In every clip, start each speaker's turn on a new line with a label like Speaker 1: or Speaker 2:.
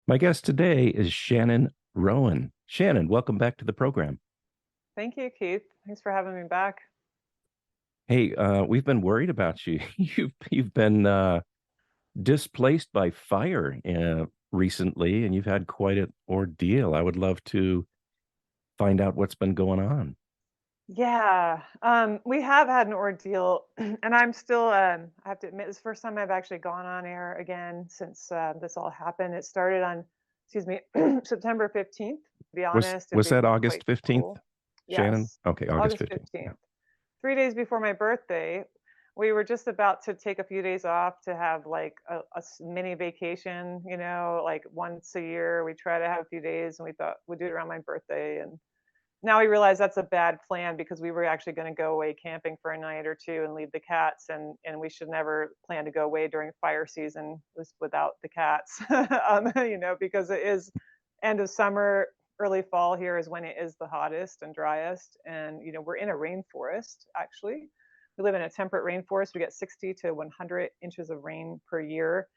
Speaker 1: My guest today is Shannon Rowan. Shannon, welcome back to the program.
Speaker 2: Thank you, Keith. Thanks for having me back.
Speaker 1: Hey, we've been worried about you. You've been displaced by fire recently, and you've had quite an ordeal. I would love to find out what's been going on.
Speaker 2: Yeah, we have had an ordeal, and I'm still, I have to admit, this is the first time I've actually gone on air again since this all happened. It started on, excuse me, September 15th, to be
Speaker 1: Was
Speaker 2: honest, and
Speaker 1: was
Speaker 2: we've
Speaker 1: that
Speaker 2: been
Speaker 1: August
Speaker 2: quite
Speaker 1: 15th,
Speaker 2: cool.
Speaker 1: Shannon?
Speaker 2: Yes,
Speaker 1: Okay, August
Speaker 2: August
Speaker 1: 15th. Yeah.
Speaker 2: 15th. 3 days before my birthday, we were just about to take a few days off to have like a mini vacation, like once a year. We try to have a few days, and we thought we'd do it around my birthday. And now we realize that's a bad plan because we were actually going to go away camping for a night or two and leave the cats, and we should never plan to go away during fire season, at least without the cats. Because it is end of summer, early fall here is when it is the hottest and driest. And we're in a rainforest actually. We live in a temperate rainforest. We get 60 to 100 inches of rain per year.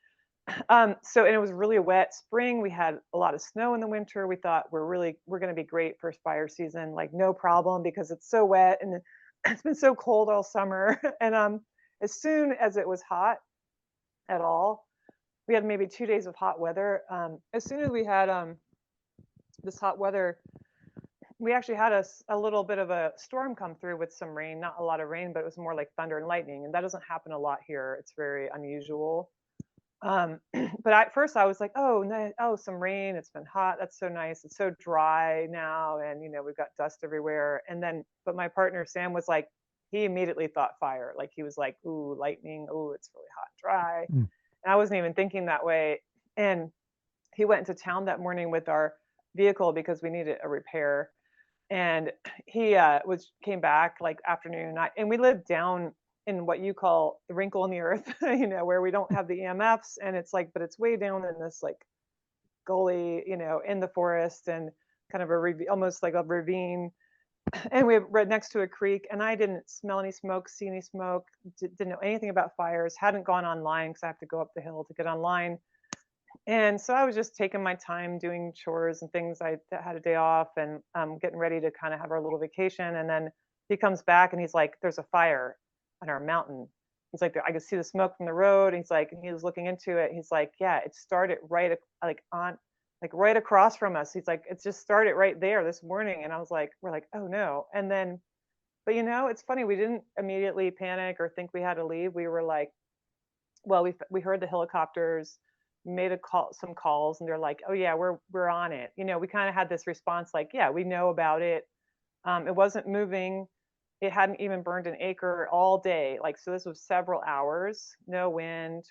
Speaker 2: And it was really wet spring. We had a lot of snow in the winter. We thought we're going to be great for fire season, like no problem because it's so wet and it's been so cold all summer. And as soon as it was hot at all, we had maybe 2 days of hot weather. As soon as we had this hot weather, we actually had a little bit of a storm come through with some rain, not a lot of rain, but it was more like thunder and lightning. And that doesn't happen a lot here. It's very unusual. But at first I was like, "Oh, no, oh, some rain. It's been hot. That's so nice. It's so dry now, and we've got dust everywhere." And then, but my partner Sam was like, he immediately thought fire. Like he was like, "Ooh, lightning. Ooh, it's really hot and dry."
Speaker 1: Mm.
Speaker 2: And I wasn't even thinking that way. And he went into town that morning with our vehicle because we needed a repair. And he was came back like afternoon, and we live down in what you call the wrinkle in the earth, where we don't have the EMFs, and it's like, but it's way down in this like gully, in the forest, and kind of almost like a ravine. And we were right next to a creek, and I didn't smell any smoke, see any smoke, didn't know anything about fires, hadn't gone online because I have to go up the hill to get online. And so I was just taking my time doing chores and things. I had a day off and getting ready to kind of have our little vacation. And then he comes back and he's like, "There's a fire on our mountain." He's like, "I can see the smoke from the road." And he's like, and he was looking into it. He's like, "Yeah, it started right like on like right across from us." He's like, "It just started right there this morning." And I was like, we're like, "Oh no." And then, but it's funny. We didn't immediately panic or think we had to leave. We were like, well, we heard the helicopters, made some calls, and they're like, "Oh yeah, we're on it." We kind of had this response like, "Yeah, we know about it." It wasn't moving. It hadn't even burned an acre all day. Like, so this was several hours, no wind.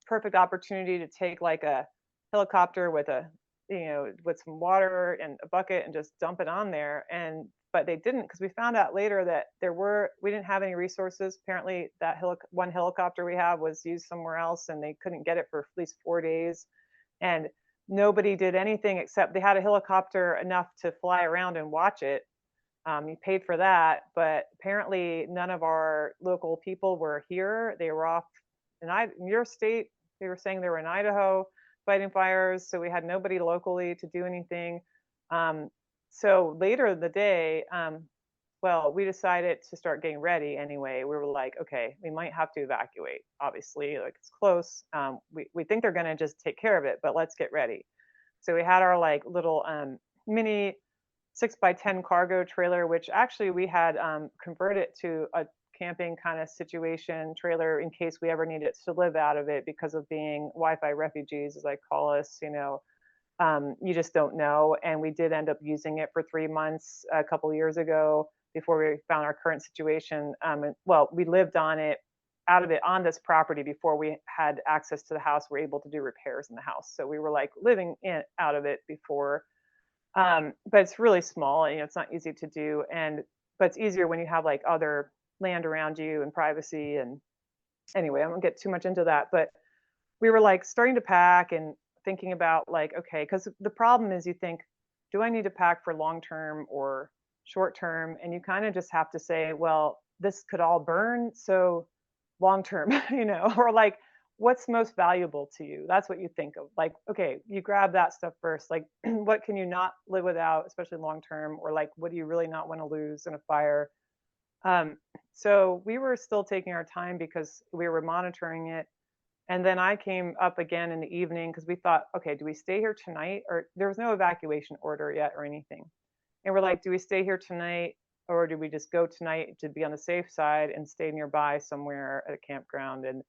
Speaker 2: Perfect opportunity to take like a helicopter with with some water and a bucket and just dump it on there. And but they didn't, because we found out later that we didn't have any resources. Apparently that one helicopter we have was used somewhere else, and they couldn't get it for at least 4 days. And nobody did anything except they had a helicopter enough to fly around and watch it. You paid for that, but apparently none of our local people were here. They were off in your state. They were saying they were in Idaho fighting fires, so we had nobody locally to do anything. Um, so later in the day, well, we decided to start getting ready anyway. We were like, okay, we might have to evacuate. Obviously, like it's close. We think they're going to just take care of it, but let's get ready. So we had our like little mini 6x10 cargo trailer, which actually we had converted to a camping kind of situation trailer in case we ever needed to live out of it, because of being Wi-Fi refugees, as I call us. You just don't know. And we did end up using it for 3 months a couple of years ago before we found our current situation. Well, we lived on it, out of it, on this property before we had access to the house. We're able to do repairs in the house. So we were like living in out of it before. But it's really small. It's not easy to do. But it's easier when you have like other land around you and privacy. And anyway, I won't get too much into that. But we were like starting to pack and thinking about like, okay, because the problem is you think, do I need to pack for long term or short term? And you kind of just have to say, well, this could all burn. So long term, or like, what's most valuable to you? That's what you think of. Like, okay, you grab that stuff first. Like, what can you not live without, especially long term? Or like, what do you really not want to lose in a fire? Um, so we were still taking our time because we were monitoring it. And then I came up again in the evening because we thought, okay, do we stay here tonight? Or there was no evacuation order yet or anything. And we're like, do we stay here tonight or do we just go tonight to be on the safe side and stay nearby somewhere at a campground? And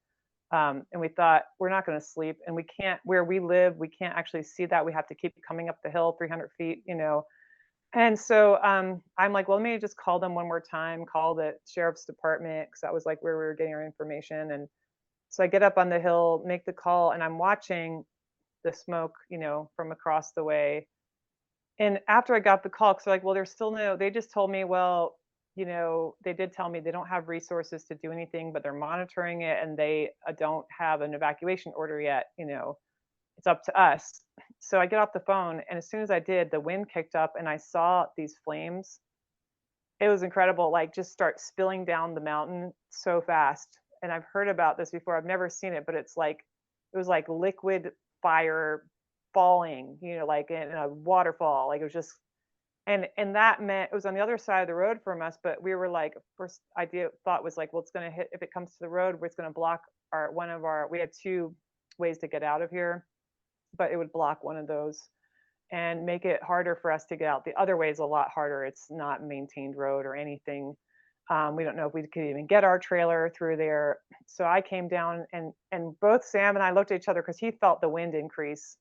Speaker 2: we thought we're not going to sleep, and we can't where we live. We can't actually see that. We have to keep coming up the hill, 300 feet, you know. And so I'm like, well, let me just call them one more time. Call the sheriff's department because that was like where we were getting our information. And so I get up on the hill, make the call, and I'm watching the smoke, you know, from across the way. And after I got the call, because they're like, well, there's still no, they just told me, well, you know, they did tell me they don't have resources to do anything, but they're monitoring it and they don't have an evacuation order yet. You know, it's up to us. So I get off the phone, and as soon as I did, the wind kicked up and I saw these flames. It was incredible, like just start spilling down the mountain so fast. And I've heard about this before. I've never seen it, but it's like it was like liquid fire falling, you know, like in a waterfall. Like it was just and that meant it was on the other side of the road from us, but we were like first idea thought was like, well, it's gonna hit if it comes to the road, it's gonna block our one of our we had two ways to get out of here, but it would block one of those and make it harder for us to get out. The other way is a lot harder. It's not maintained road or anything. We don't know if we could even get our trailer through there. So I came down and both Sam and I looked at each other because he felt the wind increase.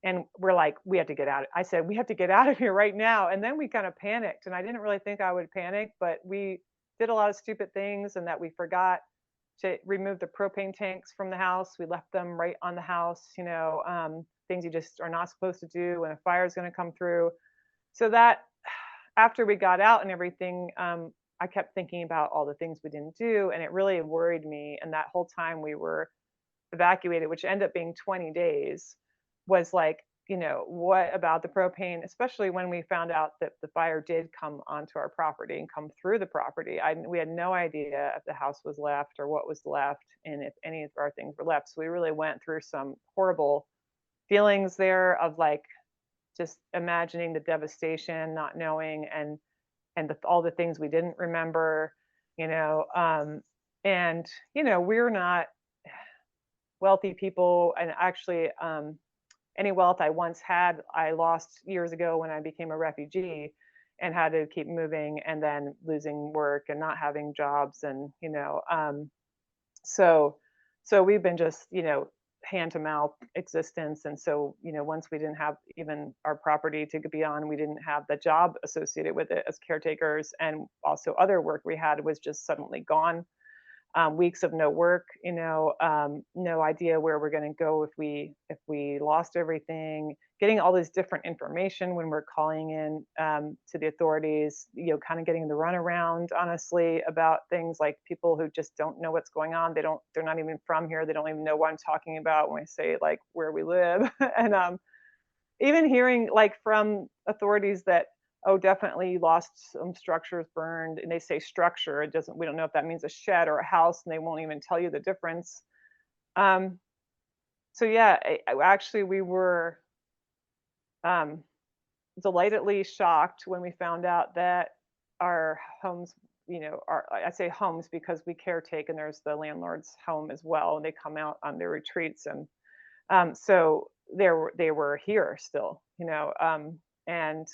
Speaker 2: And we're like, we have to get out. I said, we have to get out of here right now. And then we kind of panicked. And I didn't really think I would panic, but we did a lot of stupid things and that we forgot to remove the propane tanks from the house. We left them right on the house, you know, things you just are not supposed to do when a fire is going to come through. So that after we got out and everything, I kept thinking about all the things we didn't do, and it really worried me. And that whole time we were evacuated, which ended up being 20 days, was like, you know, what about the propane, especially when we found out that the fire did come onto our property and come through the property. We had no idea if the house was left or what was left and if any of our things were left. So we really went through some horrible feelings there of like just imagining the devastation, not knowing, and all the things we didn't remember, you know. And you know, we're not wealthy people, and actually, any wealth I once had, I lost years ago when I became a refugee and had to keep moving and then losing work and not having jobs. And, you know, so, so we've been just, you know, hand to mouth existence. And so, you know, once we didn't have even our property to be on, we didn't have the job associated with it as caretakers. And also other work we had was just suddenly gone. Weeks of no work, you know, no idea where we're going to go if we lost everything. Getting all this different information when we're calling in to the authorities, you know, kind of getting the runaround, honestly, about things like people who just don't know what's going on. They're not even from here. They don't even know what I'm talking about when I say like where we live, and even hearing like from authorities that oh definitely lost some structures burned, and they say structure, it doesn't, we don't know if that means a shed or a house, and they won't even tell you the difference. um so yeah, actually we were um delightedly shocked when we found out that our homes, you know, our, I say homes because we caretake and there's the landlord's home as well, and they come out on their retreats. And so they were here still, you know, and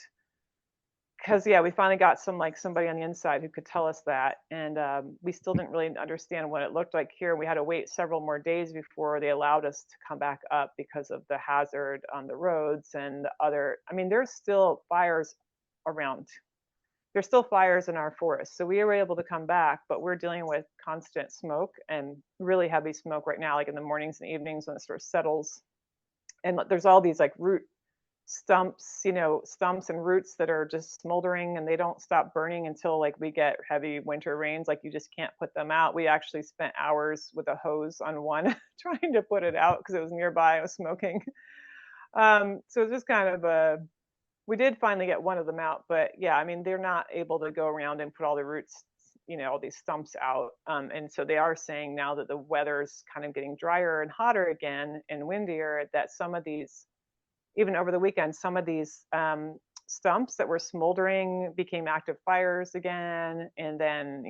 Speaker 2: because yeah, we finally got some like somebody on the inside who could tell us that, and we still didn't really understand what it looked like here. We had to wait several more days before they allowed us to come back up because of the hazard on the roads and the other. I mean, there's still fires around. There's still fires in our forest, so we were able to come back, but we're dealing with constant smoke and really heavy smoke right now, like in the mornings and evenings when it sort of settles. And there's all these like root stumps, you know, stumps and roots that are just smoldering, and they don't stop burning until like we get heavy winter rains. Like you just can't put them out. We actually spent hours with a hose on one trying to put it out because it was nearby. It was smoking. So it's just kind of a, we did finally get one of them out, but yeah, I mean, they're not able to go around and put all the roots all these stumps out. And so they are saying now that the weather's kind of getting drier and hotter again and windier, that some of these, even over the weekend, some of these stumps that were smoldering became active fires again. And then,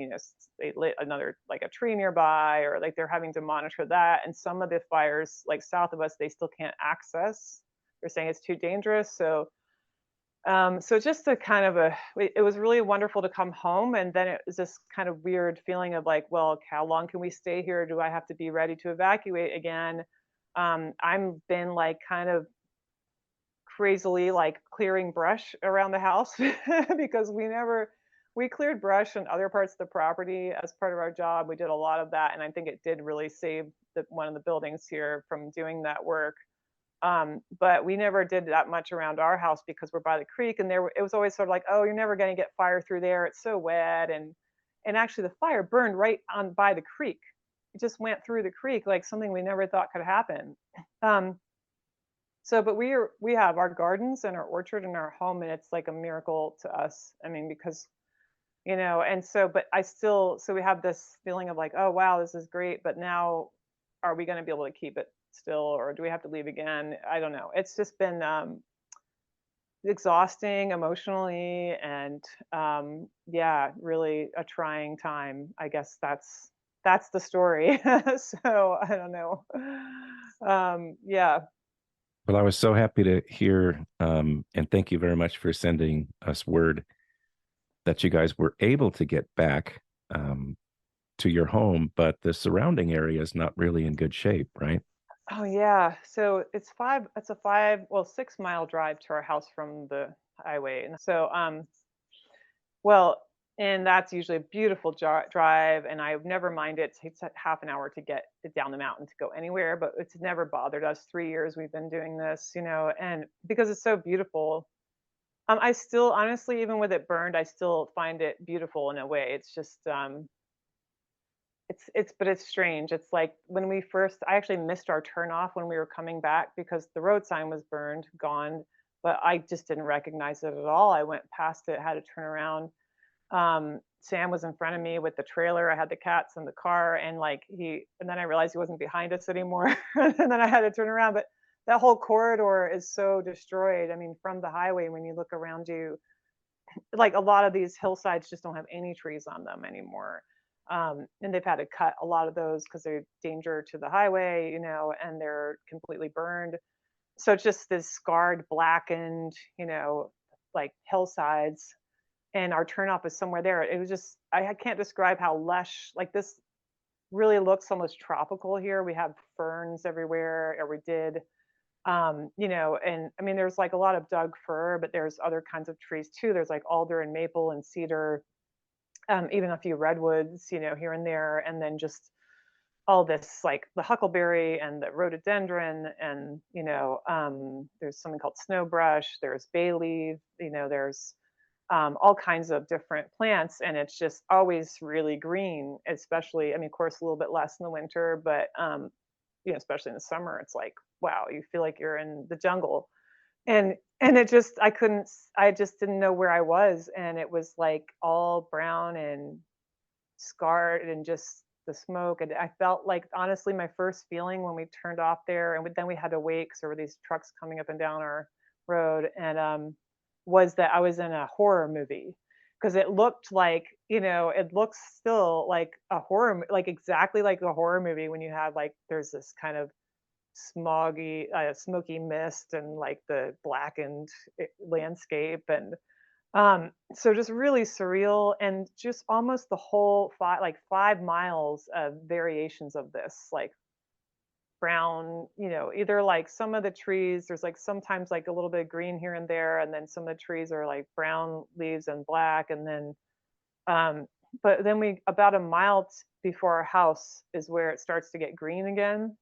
Speaker 2: they lit another, like a tree nearby, or like they're having to monitor that. And some of the fires, like south of us, they still can't access. They're saying it's too dangerous. So just a kind of it was really wonderful to come home. And then it was this kind of weird feeling of like, well, how long can we stay here? Do I have to be ready to evacuate again? I'm been like kind of crazily like clearing brush around the house because we cleared brush in other parts of the property as part of our job. We did a lot of that, and I think it did really save one of the buildings here from doing that work. But we never did that much around our house because we're by the creek, and it was always sort of like, oh, you're never going to get fire through there. It's so wet, and actually the fire burned right on by the creek. It just went through the creek, like something we never thought could happen. Um, but we have our gardens and our orchard and our home, and it's like a miracle to us. I mean, because and but so we have this feeling of like, oh wow, this is great, but now are we going to be able to keep it still, or do we have to leave again? I don't know. It's just been exhausting emotionally, and yeah, really a trying time. I guess that's the story. So I don't know. Yeah.
Speaker 1: Well, I was so happy to hear, and thank you very much for sending us word that you guys were able to get back um, to your home, but the surrounding area is not really in good shape, right?
Speaker 2: Oh yeah. So it's a 6 mile drive to our house from the highway. And so well, and that's usually a beautiful drive, and I've never minded. It takes half an hour to get it down the mountain to go anywhere, but it's never bothered us. 3 years we've been doing this, and because it's so beautiful. I still, honestly, even with it burned, I still find it beautiful in a way. It's just but it's strange. It's like when I actually missed our turnoff when we were coming back because the road sign was burned, gone, but I just didn't recognize it at all. I went past it, had to turn around. Sam was in front of me with the trailer. I had the cats in the car, and and then I realized he wasn't behind us anymore. And then I had to turn around. But that whole corridor is so destroyed. I mean, from the highway, when you look around you, like a lot of these hillsides just don't have any trees on them anymore. And they've had to cut a lot of those because they're danger to the highway, and they're completely burned. So it's just this scarred, blackened, like hillsides, and our turnoff is somewhere there. It was just, I can't describe how lush, like this really looks almost tropical here. We have ferns everywhere, or we did. And I mean, there's like a lot of Doug fir, but there's other kinds of trees too. There's like alder and maple and cedar, even a few redwoods, here and there. And then just all this, like the huckleberry and the rhododendron, and, there's something called snowbrush, there's bay leaf, there's all kinds of different plants, and it's just always really green, especially, I mean, of course, a little bit less in the winter, but especially in the summer, it's like, wow, you feel like you're in the jungle. And it just, I just didn't know where I was, and it was like all brown and scarred, and just the smoke. And I felt like, honestly, my first feeling when we turned off there, and then we had to wait because there were these trucks coming up and down our road, and was that I was in a horror movie, because it looked like, it looks still like a like exactly like a horror movie, when you have like, there's this kind of smoggy, smoky mist, and like the blackened landscape, and so just really surreal, and just almost the whole 5 miles of variations of this, like brown, either like some of the trees, there's like sometimes like a little bit of green here and there, and then some of the trees are like brown leaves and black, and then um but then we about a mile before our house is where it starts to get green again.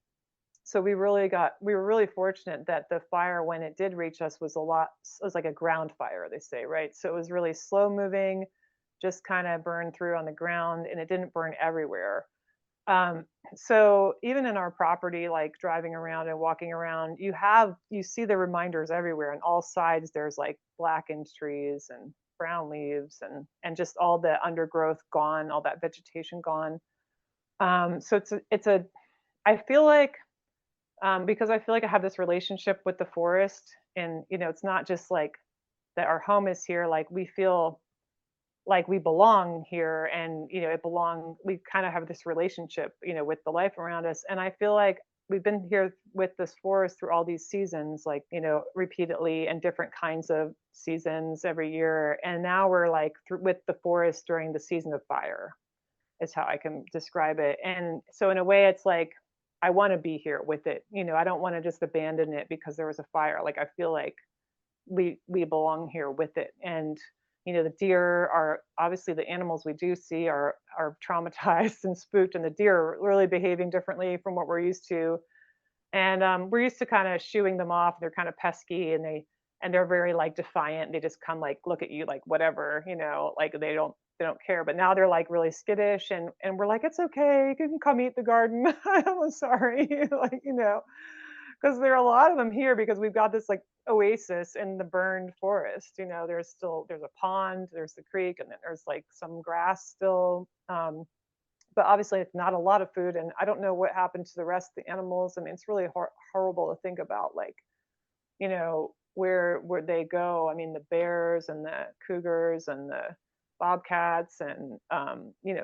Speaker 2: So we were really fortunate that the fire, when it did reach us, it was like a ground fire, they say, right? So it was really slow moving, just kind of burned through on the ground, and it didn't burn everywhere. um, so even in our property, like driving around and walking around, you see the reminders everywhere on all sides. There's like blackened trees, and brown leaves and just all the undergrowth gone, all that vegetation gone. So it's a I feel like because I feel like I have this relationship with the forest, and it's not just like that our home is here. Like we feel like we belong here, and it belong. We kind of have this relationship, with the life around us, and I feel like we've been here with this forest through all these seasons, like repeatedly, and different kinds of seasons every year, and now we're like with the forest during the season of fire is how I can describe it. And so in a way it's like I want to be here with it. I don't want to just abandon it because there was a fire. Like I feel like we belong here with it. And the deer are obviously the animals we do see are traumatized and spooked, and the deer are really behaving differently from what we're used to. And we're used to kind of shooing them off. They're kind of pesky, and they're very like defiant. They just come like look at you like whatever, like they don't care. But now they're like really skittish, and we're like, it's okay, you can come eat the garden. I'm sorry, like because there are a lot of them here because we've got this like oasis in the burned forest. There's a pond, there's the creek, and then there's like some grass still. But obviously it's not a lot of food, and I don't know what happened to the rest of the animals. I mean, it's really horrible to think about, like where they go. I mean, the bears and the cougars and the bobcats and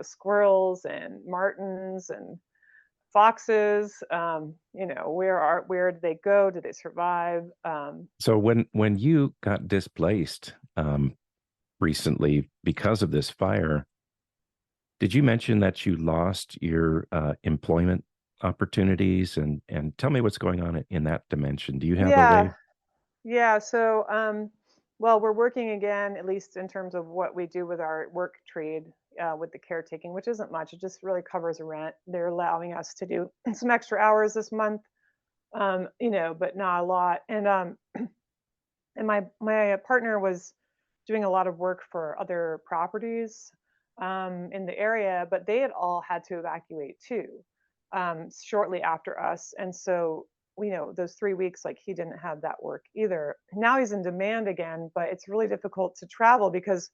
Speaker 2: squirrels and martins and foxes. Where did they go? Did they survive?
Speaker 1: So when you got displaced recently because of this fire, did you mention that you lost your employment opportunities? And tell me what's going on in that dimension. Do you have a
Speaker 2: Yeah,
Speaker 1: way?
Speaker 2: yeah. So, well, we're working again, at least in terms of what we do with our work trade, with the caretaking, which isn't much. It just really covers rent. They're allowing us to do some extra hours this month, but not a lot. And my partner was doing a lot of work for other properties in the area, but they had all had to evacuate too, shortly after us. And so, those 3 weeks, like he didn't have that work either. Now he's in demand again, but it's really difficult to travel because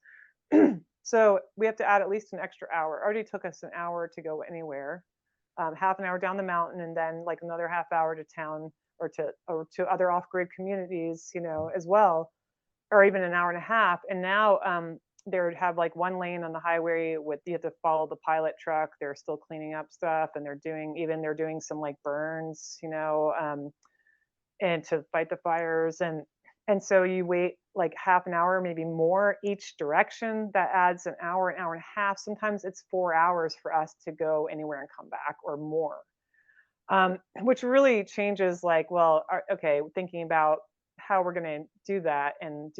Speaker 2: so we have to add at least an extra hour. It already took us an hour to go anywhere, half an hour down the mountain, and then like another half hour to town or to other off-grid communities, as well, or even an hour and a half. And now they would have like one lane on the highway with you have to follow the pilot truck. They're still cleaning up stuff, and they're doing some like burns, and to fight the fires. And so you wait like half an hour, maybe more each direction. That adds an hour and a half. Sometimes it's 4 hours for us to go anywhere and come back, or more. Which really changes, like, well, okay, thinking about how we're going to do that. And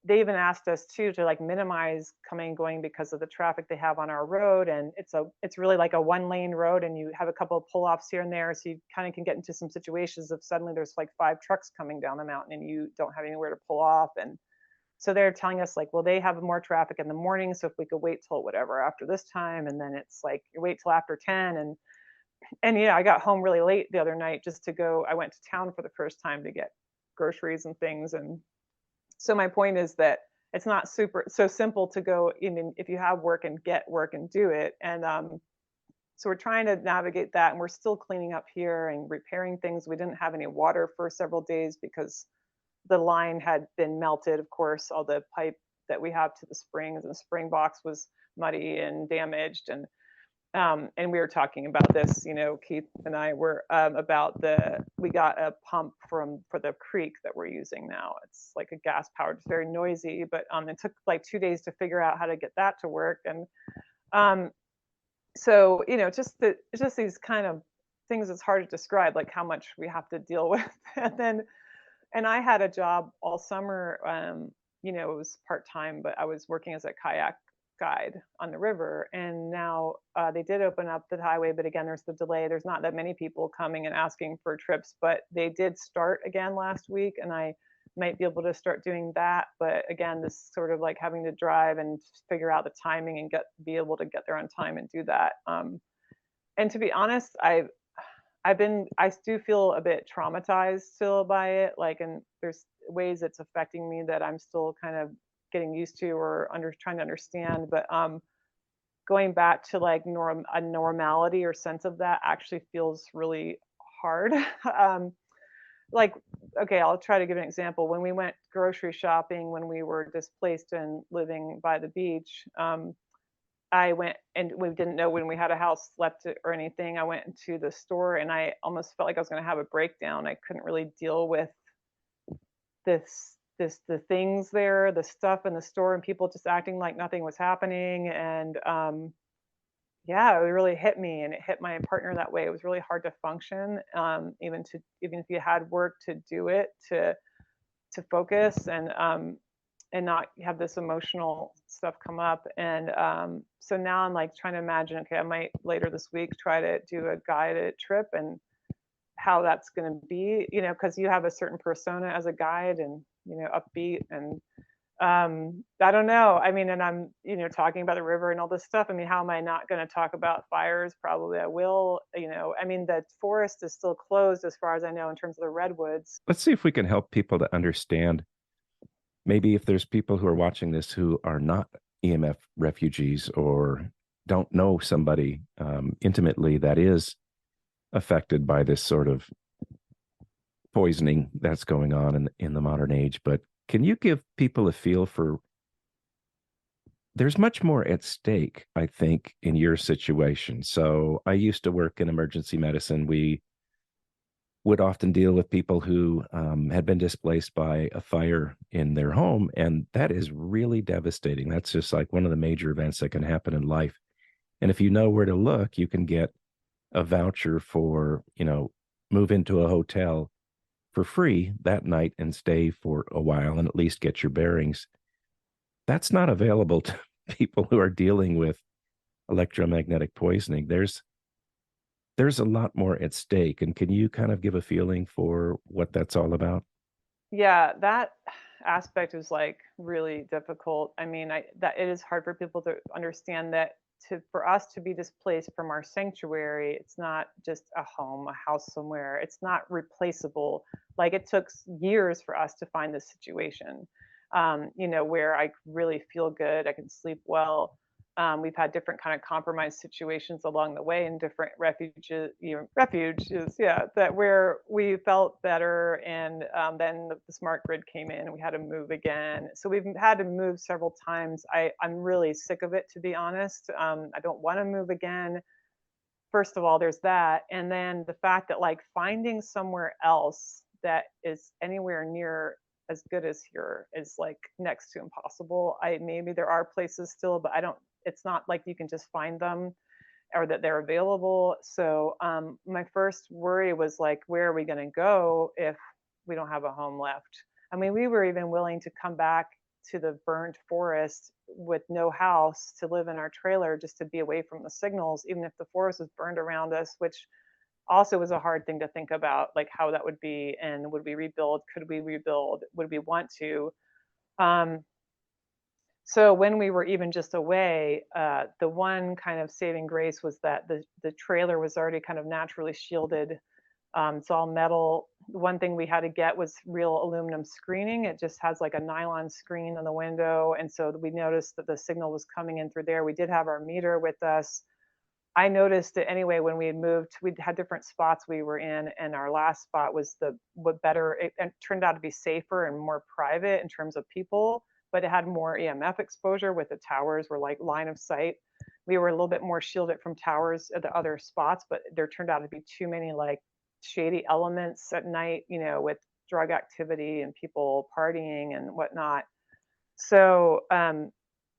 Speaker 2: they even asked us too to like minimize coming and going because of the traffic they have on our road. And it's really like a 1 lane road, and you have a couple of pull-offs here and there, so you kind of can get into some situations of suddenly there's like 5 trucks coming down the mountain and you don't have anywhere to pull off. And so they're telling us like, well, they have more traffic in the morning, so if we could wait till whatever after this time. And then it's like you wait till after 10. And I got home really late the other night just to go. I went to town for the first time to get groceries and things. And so my point is that it's not super so simple to go in if you have work and get work and do it. And so we're trying to navigate that, and we're still cleaning up here and repairing things. We didn't have any water for several days because the line had been melted. Of course, all the pipe that we have to the springs, and the spring box was muddy and damaged. And we were talking about this, Keith and I were about we got a pump for the creek that we're using now. It's like a gas powered, it's very noisy, but it took like 2 days to figure out how to get that to work. And um, so it's just these kind of things that's hard to describe, like how much we have to deal with. And I had a job all summer. It was part time, but I was working as a kayak guide on the river. And now they did open up the highway, but again, there's the delay. There's not that many people coming and asking for trips, but they did start again last week, and I might be able to start doing that. But again, this sort of like having to drive and figure out the timing and be able to get there on time and do that. And to be honest, I do feel a bit traumatized still by it. Like, and there's ways it's affecting me that I'm still kind of getting used to or trying to understand. But going back to like a normality or sense of that actually feels really hard. um, like, okay, I'll try to give an example. When we went grocery shopping, when we were displaced and living by the beach, I went and we didn't know when we had a house left or anything. I went into the store and I almost felt like I was going to have a breakdown. I couldn't really deal with the things there, the stuff in the store, and people just acting like nothing was happening. And yeah, it really hit me, and it hit my partner that way. It was really hard to function, even if you had work to do it, to focus and not have this emotional stuff come up. And so now I'm like trying to imagine, okay, I might later this week try to do a guided trip and how that's going to be, because you have a certain persona as a guide and, upbeat and I don't know. I mean, and I'm, talking about the river and all this stuff. I mean, how am I not going to talk about fires? Probably I will. I mean, the forest is still closed as far as I know in terms of the redwoods.
Speaker 1: Let's see if we can help people to understand. Maybe if there's people who are watching this who are not EMF refugees or don't know somebody intimately that is affected by this sort of poisoning that's going on in the modern age. But can you give people a feel for there's much more at stake, I think, in your situation. So I used to work in emergency medicine. We would often deal with people who had been displaced by a fire in their home. And that is really devastating. That's just like one of the major events that can happen in life. And if you know where to look, you can get a voucher for, move into a hotel for free that night and stay for a while and at least get your bearings. That's not available to people who are dealing with electromagnetic poisoning. There's a lot more at stake. And can you kind of give a feeling for what that's all about?
Speaker 2: Yeah, that aspect is like really difficult. I mean, that it is hard for people to understand that for us to be displaced from our sanctuary, it's not just a home, a house somewhere. It's not replaceable. Like it took years for us to find this situation, where I really feel good, I can sleep well. We've had different kind of compromise situations along the way in different refuges, yeah, that where we felt better, and then the smart grid came in, and we had to move again. So we've had to move several times. I'm really sick of it, to be honest. I don't want to move again. First of all, there's that, and then the fact that like finding somewhere else that is anywhere near as good as here is like next to impossible. Maybe there are places still, but I don't. It's not like you can just find them or that they're available. So my first worry was like, where are we going to go if we don't have a home left? I mean, we were even willing to come back to the burnt forest with no house to live in our trailer just to be away from the signals, even if the forest was burned around us, which also was a hard thing to think about, like how that would be, and would we rebuild? Could we rebuild? Would we want to? Um, so when we were even just away, the one kind of saving grace was that the trailer was already kind of naturally shielded. It's all metal. One thing we had to get was real aluminum screening. It just has like a nylon screen on the window, and so we noticed that the signal was coming in through there. We did have our meter with us. I noticed it anyway when we had moved. We had different spots we were in, and our last spot was what better. It turned out to be safer and more private in terms of people, but it had more EMF exposure with the towers were like line of sight. We were a little bit more shielded from towers at the other spots, but there turned out to be too many like shady elements at night, with drug activity and people partying and whatnot. So,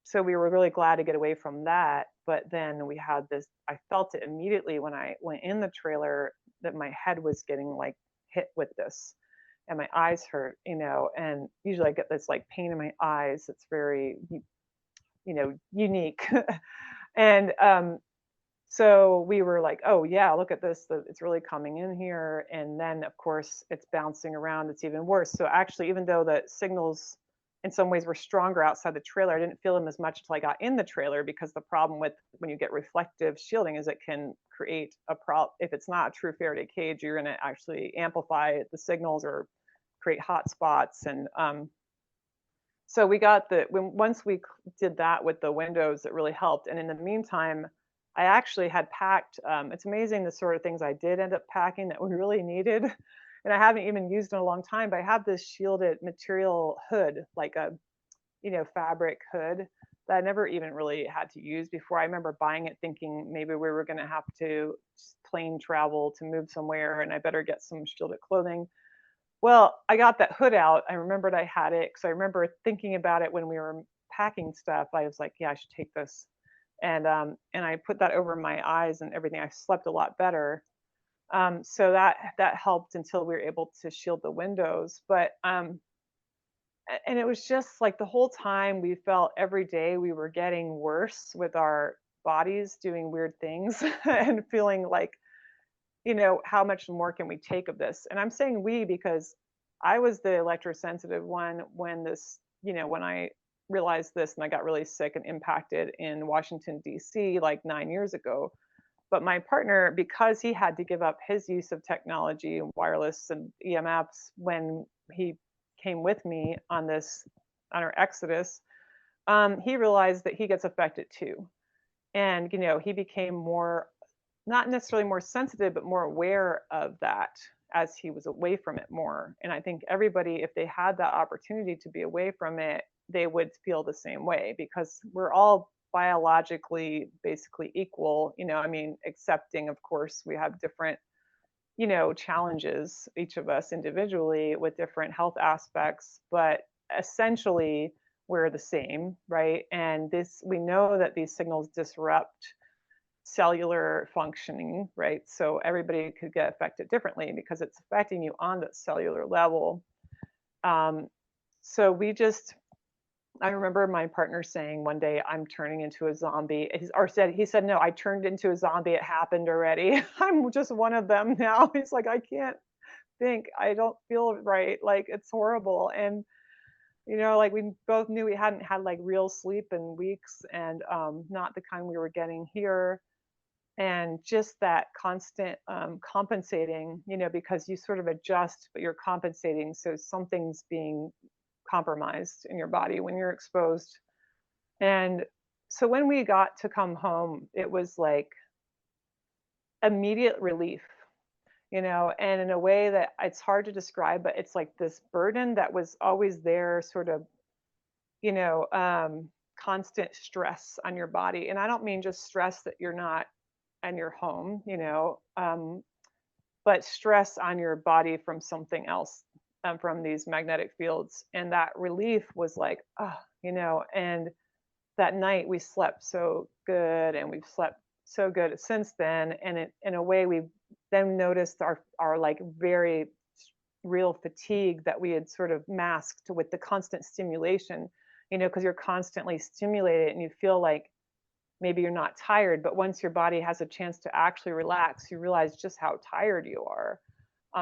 Speaker 2: so we were really glad to get away from that. But then we had this, I felt it immediately when I went in the trailer that my head was getting like hit with this and my eyes hurt, and usually I get this like pain in my eyes. It's very, unique. And so we were like, oh yeah, look at this. It's really coming in here. And then of course it's bouncing around. It's even worse. So actually, even though the signals in some ways were stronger outside the trailer, I didn't feel them as much until I got in the trailer, because the problem with when you get reflective shielding is it can create a problem. If it's not a true Faraday cage, you're going to actually amplify the signals or create hot spots. And So we got once we did that with the windows, it really helped. And in the meantime, I actually had packed. It's amazing the sort of things I did end up packing that we really needed, and I haven't even used in a long time. But I have this shielded material hood, like a fabric hood that I never even really had to use before. I remember buying it thinking maybe we were going to have to plane travel to move somewhere, and I better get some shielded clothing. Well, I got that hood out. I remembered I had it because I remember thinking about it when we were packing stuff. I was like, yeah, I should take this. And I put that over my eyes and everything. I slept a lot better. So that helped until we were able to shield the windows. But and it was just like the whole time we felt every day we were getting worse with our bodies doing weird things and feeling like, how much more can we take of this? And I'm saying we because I was the electrosensitive one when when I realized this and I got really sick and impacted in Washington, D.C., like 9 years ago. But my partner, because he had to give up his use of technology and wireless and EMFs when he came with me on our exodus, he realized that he gets affected too. And, he became more, not necessarily more sensitive, but more aware of that as he was away from it more. And I think everybody, if they had that opportunity to be away from it, they would feel the same way because we're all biologically basically equal, I mean, accepting, of course, we have different, challenges, each of us individually with different health aspects, but essentially we're the same, right? And we know that these signals disrupt cellular functioning, right? So everybody could get affected differently because it's affecting you on the cellular level. Um, so I remember my partner saying one day, "I'm turning into a zombie." He said, "No, I turned into a zombie. It happened already. I'm just one of them now." He's like, "I can't think. I don't feel right. Like it's horrible." And like we both knew we hadn't had like real sleep in weeks, and not the kind we were getting here. And just that constant compensating, because you sort of adjust, but you're compensating. So something's being compromised in your body when you're exposed. And so when we got to come home, it was like immediate relief, and in a way that it's hard to describe, but it's like this burden that was always there, sort of, you know, um, constant stress on your body. And I don't mean just stress that you're not in your home, but stress on your body from something else, from these magnetic fields. And that relief was like, oh, and that night we slept so good and we've slept so good since then. And in a way, we've then noticed our like very real fatigue that we had sort of masked with the constant stimulation, because you're constantly stimulated and you feel like maybe you're not tired, but once your body has a chance to actually relax, you realize just how tired you are.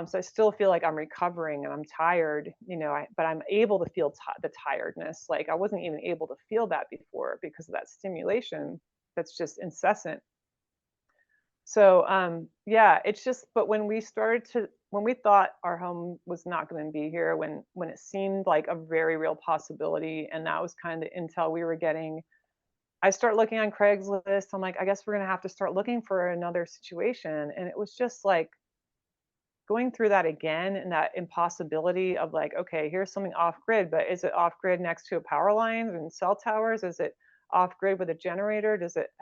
Speaker 2: So I still feel like I'm recovering and I'm tired, but I'm able to feel the tiredness. Like I wasn't even able to feel that before because of that stimulation that's just incessant. So yeah, it's just, but when we thought our home was not going to be here, when it seemed like a very real possibility, and that was kind of the intel we were getting, I start looking on Craigslist. I'm like, I guess we're going to have to start looking for another situation. And it was just like going through that again and that impossibility of like, okay, here's something off grid, but is it off grid next to a power line and cell towers? Is it off grid with a generator?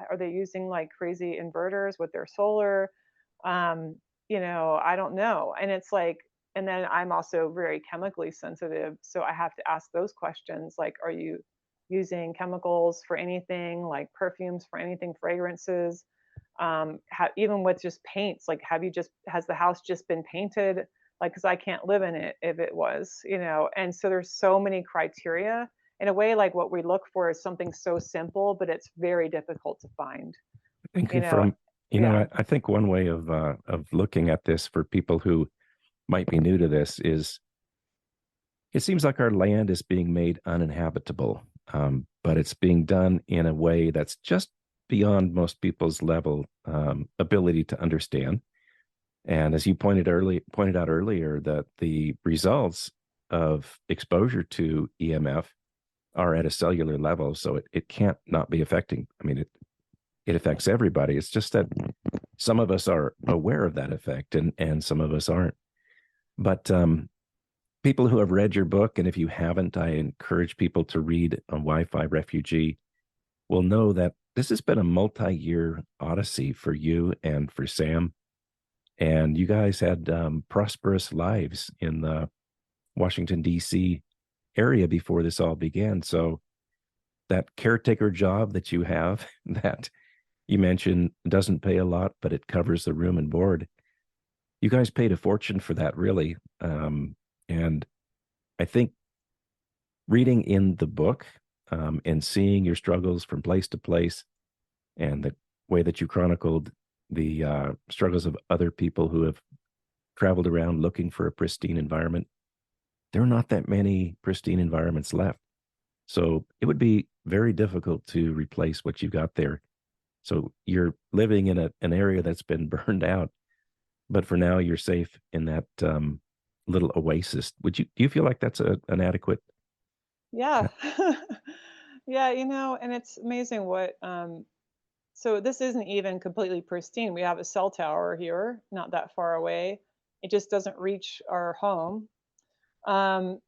Speaker 2: Are they using like crazy inverters with their solar? I don't know. And it's like, and then I'm also very chemically sensitive. So I have to ask those questions like, are you using chemicals for anything, like perfumes for anything, fragrances? Even with just paints, like has the house just been painted? Like, because I can't live in it if it was, and so there's so many criteria. In a way, like what we look for is something so simple, but it's very difficult to find, you
Speaker 1: Thinking
Speaker 2: know.
Speaker 1: from,
Speaker 2: Yeah.
Speaker 1: I think one way of looking at this for people who might be new to this is it seems like our land is being made uninhabitable, but it's being done in a way that's just beyond most people's level ability to understand. And as you pointed out earlier, that the results of exposure to EMF are at a cellular level, so it can't not be affecting. I mean, it affects everybody. It's just that some of us are aware of that effect, and some of us aren't. But people who have read your book, and if you haven't, I encourage people to read Wi-Fi Refugee, will know that this has been a multi-year odyssey for you and for Sam. And you guys had prosperous lives in the Washington, D.C. area before this all began. So that caretaker job that you have that you mentioned doesn't pay a lot, but it covers the room and board. You guys paid a fortune for that, really. And I think reading in the book and seeing your struggles from place to place and the way that you chronicled the struggles of other people who have traveled around looking for a pristine environment, there are not that many pristine environments left. So it would be very difficult to replace what you've got there. So you're living in an area that's been burned out, but for now you're safe in that little oasis. Do you feel like that's an adequate?
Speaker 2: Yeah. Yeah, and it's amazing what so this isn't even completely pristine. We have a cell tower here, not that far away. It just doesn't reach our home. Um,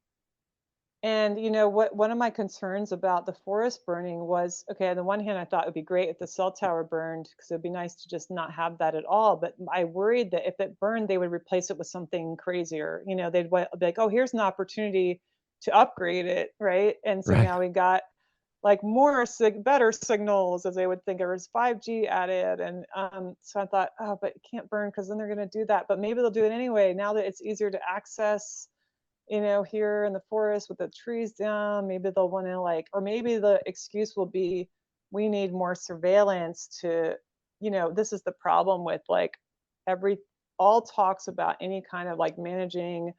Speaker 2: and what one of my concerns about the forest burning was, okay, on the one hand, I thought it would be great if the cell tower burned because it'd be nice to just not have that at all. But I worried that if it burned, they would replace it with something crazier. They'd be like, oh, here's an opportunity to upgrade it, right? And so
Speaker 1: Right.
Speaker 2: now we got like more better signals, as they would think. There was 5G added, and so I thought, oh, but it can't burn because then they're going to do that. But maybe they'll do it anyway. Now that it's easier to access, here in the forest with the trees down, maybe they'll want to or maybe the excuse will be, we need more surveillance to, this is the problem with every all talks about any kind of managing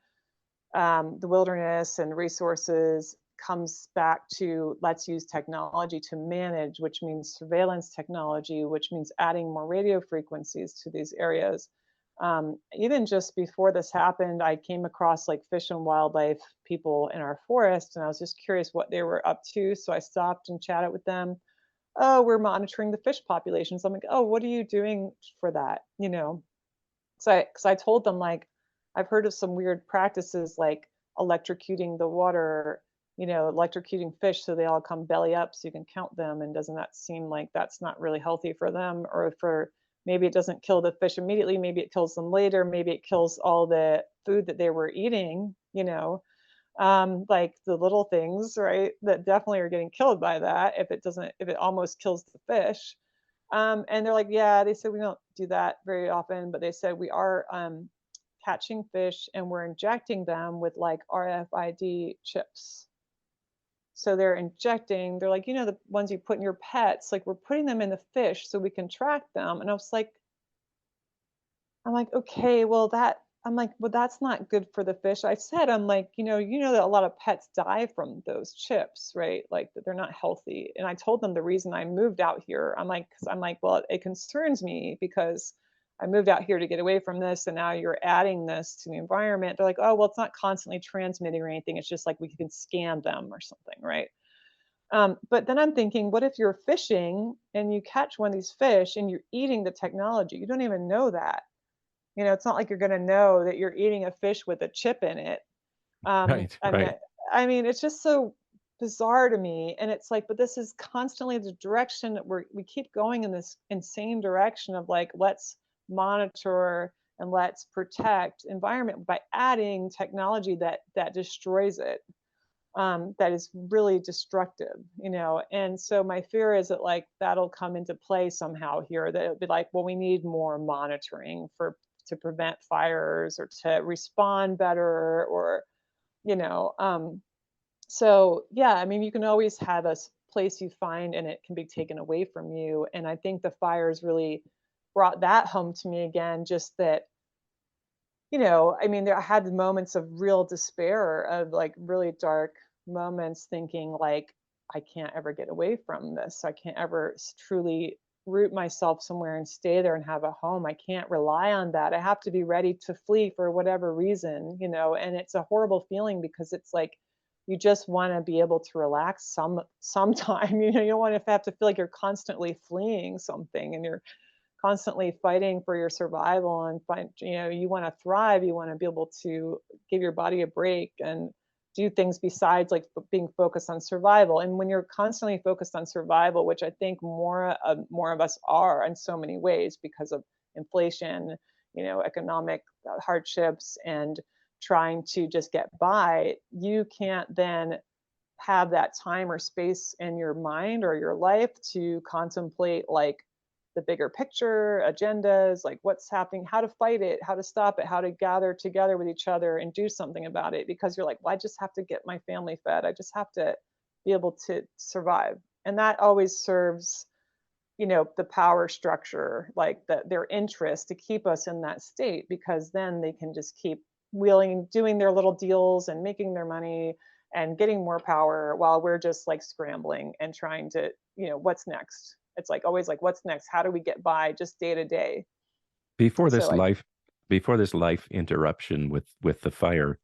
Speaker 2: the wilderness and resources comes back to let's use technology to manage, which means surveillance technology, which means adding more radio frequencies to these areas. Even just before this happened, I came across fish and wildlife people in our forest, and I was just curious what they were up to. So I stopped and chatted with them. Oh, we're monitoring the fish populations. I'm like, oh, what are you doing for that? Because I told them I've heard of some weird practices like electrocuting the water, electrocuting fish so they all come belly up so you can count them. And doesn't that seem like that's not really healthy for them? Or for maybe it doesn't kill the fish immediately, maybe it kills them later, maybe it kills all the food that they were eating, like the little things, right? That definitely are getting killed by that if it almost kills the fish. And they're like, yeah, they said we don't do that very often, but they said we are catching fish and we're injecting them with RFID chips. So they're like, the ones you put in your pets, we're putting them in the fish so we can track them. And I was like, okay, well well, that's not good for the fish. I said, you know that a lot of pets die from those chips, right? Like that they're not healthy. And I told them the reason I moved out here. Cause I'm like, well, it concerns me because I moved out here to get away from this, and now you're adding this to the environment. They're like, oh, well, it's not constantly transmitting or anything. It's just we can scan them or something, right? But then I'm thinking, what if you're fishing and you catch one of these fish and you're eating the technology? You don't even know that. It's not like you're going to know that you're eating a fish with a chip in it. Um,
Speaker 1: Right.
Speaker 2: I mean,
Speaker 1: Right.
Speaker 2: it's just so bizarre to me. And it's but this is constantly the direction that we keep going in this insane direction of let's monitor and let's protect environment by adding technology that destroys it, that is really destructive, And so my fear is that that'll come into play somehow here, that it'll be well, we need more monitoring to prevent fires or to respond better, or you know so yeah, I mean, you can always have a place you find and it can be taken away from you. And I think the fires really brought that home to me again, just that, I mean, I had moments of real despair, of really dark moments, thinking I can't ever get away from this. I can't ever truly root myself somewhere and stay there and have a home. I can't rely on that. I have to be ready to flee for whatever reason, and it's a horrible feeling because it's you just want to be able to relax sometime. You don't want to have to feel like you're constantly fleeing something and you're constantly fighting for your survival and find, you want to thrive, you want to be able to give your body a break and do things besides like being focused on survival. And when you're constantly focused on survival, which I think more of us are in so many ways because of inflation, economic hardships, and trying to just get by, you can't then have that time or space in your mind or your life to contemplate like the bigger picture, agendas, like what's happening, how to fight it, how to stop it, how to gather together with each other and do something about it. Because you're like, well, I just have to get my family fed. I just have to be able to survive. And that always serves, the power structure, like their interest to keep us in that state, because then they can just keep doing their little deals and making their money and getting more power while we're just like scrambling and trying to, what's next? It's like always like, what's next? How do we get by just day to day?
Speaker 1: Before this
Speaker 2: So I,
Speaker 1: life, before this life interruption with the fire,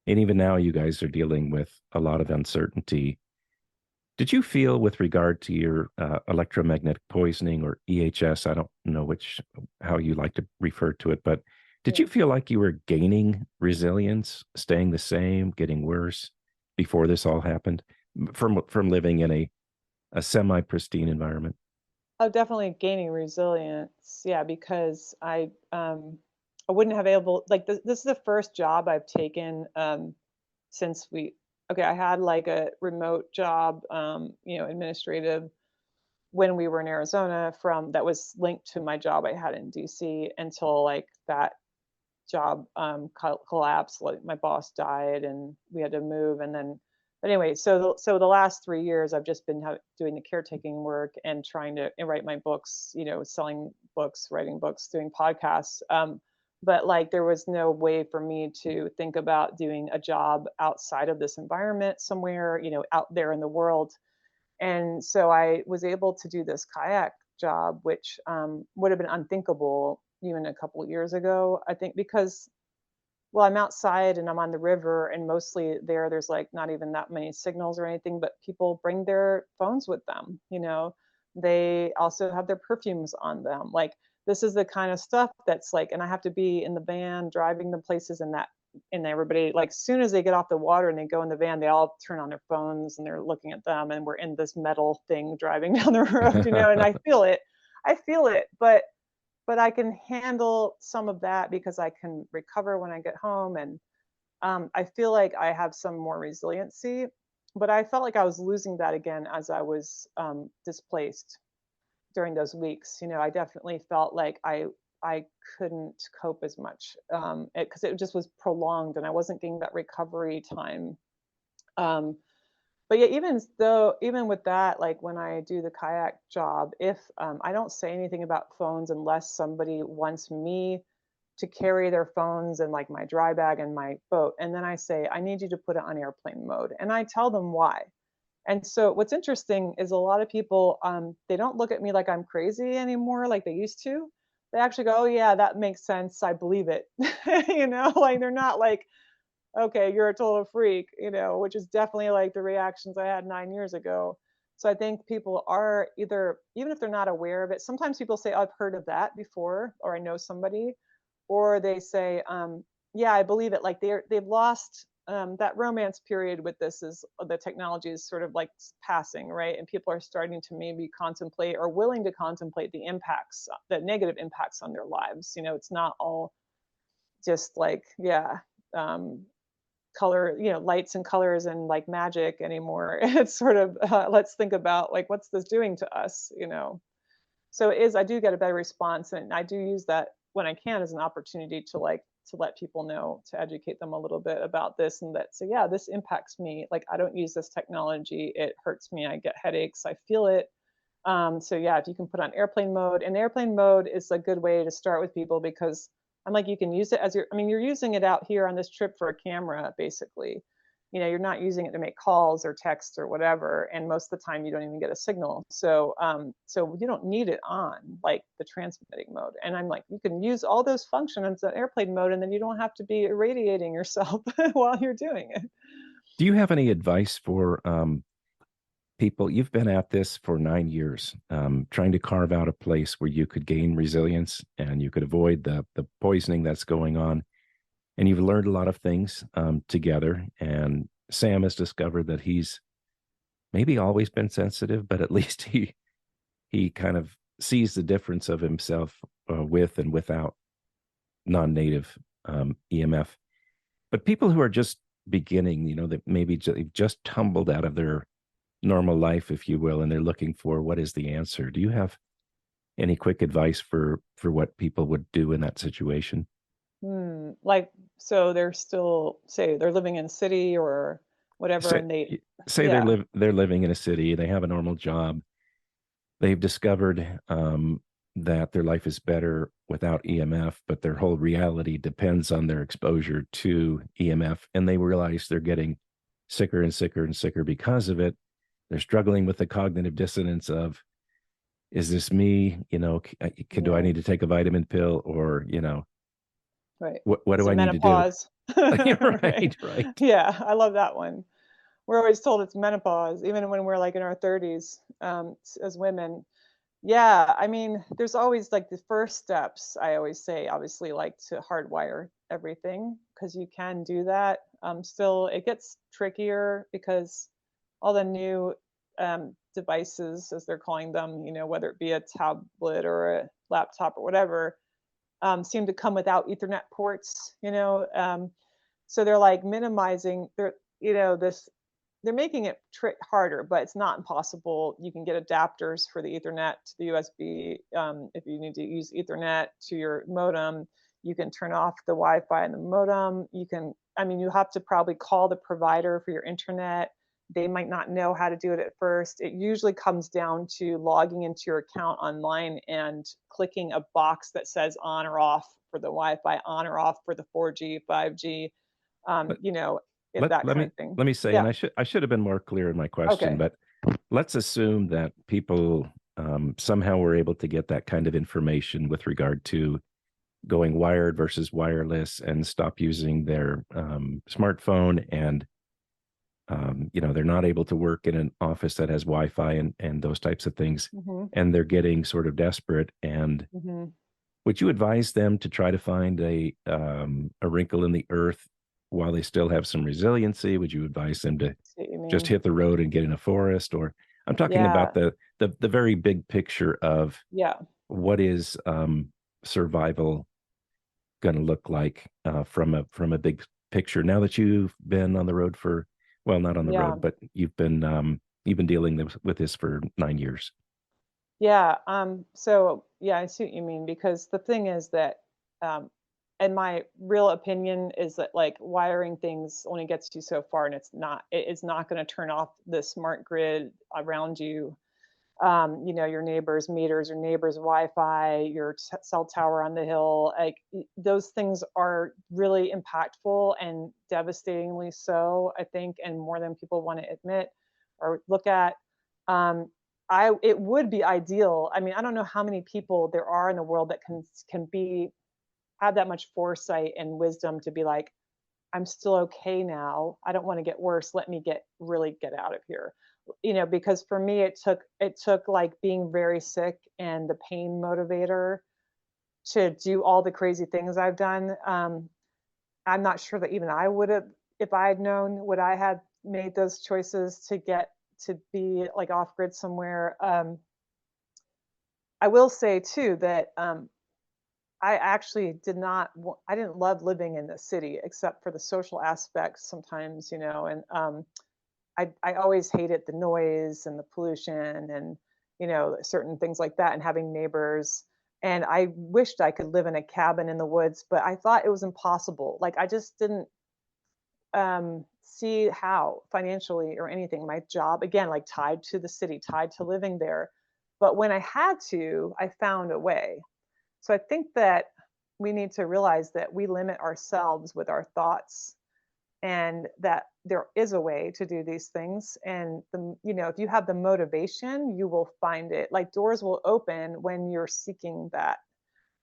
Speaker 1: and even now you guys are dealing with a lot of uncertainty. Did you feel with regard to your electromagnetic poisoning or EHS? I don't know how you like to refer to it, but did
Speaker 2: yeah.
Speaker 1: you feel like you were gaining resilience, staying the same, getting worse before this all happened from living in a semi-pristine environment?
Speaker 2: Oh, definitely gaining resilience. Yeah, because I wouldn't have able like this is the first job I've taken since we okay, I had like a remote job, administrative when we were in Arizona from that was linked to my job I had in DC until like that job collapsed. Like my boss died and we had to move. And then, but anyway, so the last 3 years I've just been doing the caretaking work and trying to write my books, selling books, writing books, doing podcasts. But like there was no way for me to think about doing a job outside of this environment somewhere, out there in the world. And so I was able to do this kayak job, which would have been unthinkable even a couple of years ago, I think, because, well, I'm outside and I'm on the river, and mostly there's like not even that many signals or anything, but people bring their phones with them. They also have their perfumes on them. Like, this is the kind of stuff that's like, and I have to be in the van driving them places, and everybody, like, soon as they get off the water and they go in the van, they all turn on their phones and they're looking at them, and we're in this metal thing driving down the road, and I feel it, but I can handle some of that because I can recover when I get home. And I feel like I have some more resiliency, but I felt like I was losing that again as I was displaced during those weeks. I definitely felt like I couldn't cope as much because it just was prolonged and I wasn't getting that recovery time. Um, but yeah, even with that, like when I do the kayak job, if I don't say anything about phones unless somebody wants me to carry their phones and like my dry bag and my boat, and then I say I need you to put it on airplane mode, and I tell them why. And so what's interesting is a lot of people they don't look at me like I'm crazy anymore like they used to. They actually go, oh yeah, that makes sense, I believe it. Like they're not like, okay, you're a total freak, which is definitely like the reactions I had 9 years ago. So I think people are either, even if they're not aware of it, sometimes people say, oh, I've heard of that before, or I know somebody, or they say, yeah, I believe it. Like they've lost that romance period with this, is the technology is sort of like passing, right? And people are starting to maybe contemplate or willing to contemplate the impacts, the negative impacts on their lives. It's not all just like, yeah, um, color, lights and colors and like magic anymore. It's sort of let's think about like what's this doing to us. So it is, I do get a better response, and I do use that when I can as an opportunity to like to let people know, to educate them a little bit about this, and that, so yeah, this impacts me. Like, I don't use this technology, it hurts me, I get headaches, I feel it. So yeah, if you can put on airplane mode, and airplane mode is a good way to start with people, because I'm like, you can use it as you're using it out here on this trip for a camera, basically. You're not using it to make calls or texts or whatever, and most of the time you don't even get a signal. So you don't need it on like the transmitting mode. And I'm like, you can use all those functions on airplane mode, and then you don't have to be irradiating yourself while you're doing it.
Speaker 1: Do you have any advice for people? You've been at this for 9 years, trying to carve out a place where you could gain resilience and you could avoid the poisoning that's going on. And you've learned a lot of things together. And Sam has discovered that he's maybe always been sensitive, but at least he kind of sees the difference of himself with and without non-native EMF. But people who are just beginning, that maybe just tumbled out of their normal life, if you will, and they're looking for what is the answer. Do you have any quick advice for what people would do in that situation?
Speaker 2: Like, so they're still, say they're living in a city or whatever,
Speaker 1: Say,
Speaker 2: and they,
Speaker 1: say
Speaker 2: yeah,
Speaker 1: they're living in a city, they have a normal job, they've discovered that their life is better without EMF, but their whole reality depends on their exposure to EMF, and they realize they're getting sicker and sicker and sicker because of it. They're struggling with the cognitive dissonance of, is this me? Do I
Speaker 2: yeah,
Speaker 1: need to take a vitamin pill, or
Speaker 2: right.
Speaker 1: what
Speaker 2: Is
Speaker 1: do
Speaker 2: it
Speaker 1: I need to do?
Speaker 2: menopause? Right.
Speaker 1: Right, right.
Speaker 2: Yeah, I love that one. We're always told it's menopause, even when we're like in our 30s, as women. Yeah, I mean, there's always like the first steps. I always say, obviously, like to hardwire everything because you can do that. Still, it gets trickier because all the new devices, as they're calling them, whether it be a tablet or a laptop or whatever, seem to come without Ethernet ports. So they're like minimizing their, this they're making it harder, but it's not impossible. You can get adapters for the Ethernet to the USB. If you need to use Ethernet to your modem, you can turn off the Wi-Fi in the modem. I mean, you have to probably call the provider for your internet. They might not know how to do it at first. It usually comes down to logging into your account online and clicking a box that says on or off for the Wi-Fi, on or off for the 4G, 5G, um,
Speaker 1: Let
Speaker 2: you know,
Speaker 1: let
Speaker 2: that
Speaker 1: let
Speaker 2: kind
Speaker 1: me
Speaker 2: of thing.
Speaker 1: let me say, and
Speaker 2: Yeah.
Speaker 1: I should have been more clear in my question,
Speaker 2: Okay.
Speaker 1: but let's assume that people somehow were able to get that kind of information with regard to going wired versus wireless and stop using their smartphone, and they're not able to work in an office that has Wi-Fi and those types of things,
Speaker 2: Mhm.
Speaker 1: and they're getting sort of desperate. And
Speaker 2: Mhm.
Speaker 1: would you advise them to try to find a wrinkle in the earth while they still have some resiliency? Would you advise them to
Speaker 2: See what you
Speaker 1: just
Speaker 2: mean.
Speaker 1: hit the road and get in a forest? Or I'm talking about
Speaker 2: Yeah.
Speaker 1: the very big picture of
Speaker 2: Yeah.
Speaker 1: what is survival going to look like from a big picture. Now that you've been on the road for, well, not on the
Speaker 2: Yeah.
Speaker 1: road, but you've been dealing with this for 9 years.
Speaker 2: Yeah. So yeah, I see what you mean because the thing is that, um, and my real opinion is that like wiring things only gets you so far, and it is not going to turn off the smart grid around you. Your neighbor's meters, your neighbor's Wi-Fi, your cell tower on the hill, like those things are really impactful and devastatingly so, I think, and more than people want to admit or look at. Um, it would be ideal. I mean, I don't know how many people there are in the world that can be have that much foresight and wisdom to be like, I'm still okay now. I don't want to get worse. Let me get out of here. Because for me it took like being very sick and the pain motivator to do all the crazy things I've done. I'm not sure that even I would have, if I had known, would I have made those choices to get to be like off grid somewhere. I will say too that I actually I didn't love living in the city except for the social aspects sometimes, and I always hated the noise and the pollution and certain things like that and having neighbors. And I wished I could live in a cabin in the woods, but I thought it was impossible. Like I just didn't see how financially or anything. My job again, like tied to the city, tied to living there. But when I had to, I found a way. So I think that we need to realize that we limit ourselves with our thoughts and that there is a way to do these things, and if you have the motivation you will find it. Like doors will open when you're seeking that,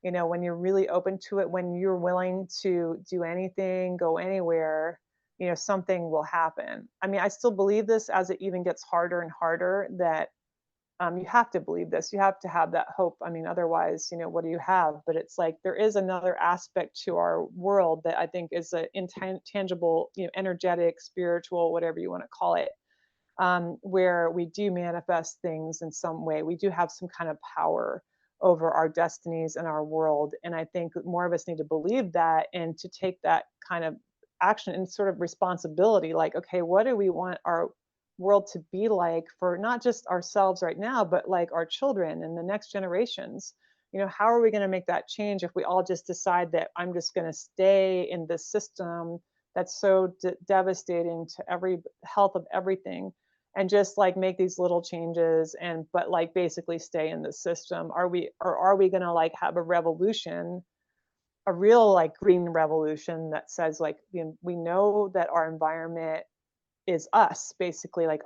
Speaker 2: when you're really open to it, when you're willing to do anything, go anywhere. something will happen. I mean, I still believe this as it even gets harder and harder that you have to believe this. You have to have that hope. I mean, otherwise, what do you have? But it's like there is another aspect to our world that I think is an intangible, energetic, spiritual, whatever you want to call it, where we do manifest things in some way. We do have some kind of power over our destinies and our world. And I think more of us need to believe that and to take that kind of action and sort of responsibility. Like, okay, what do we want our world to be like for not just ourselves right now, but like our children and the next generations? How are we going to make that change if we all just decide that I'm just going to stay in this system that's so devastating to every health of everything, and just like make these little changes and but like basically stay in the system? Are we going to like have a revolution, a real like green revolution that says like, we know that our environment is us, basically, like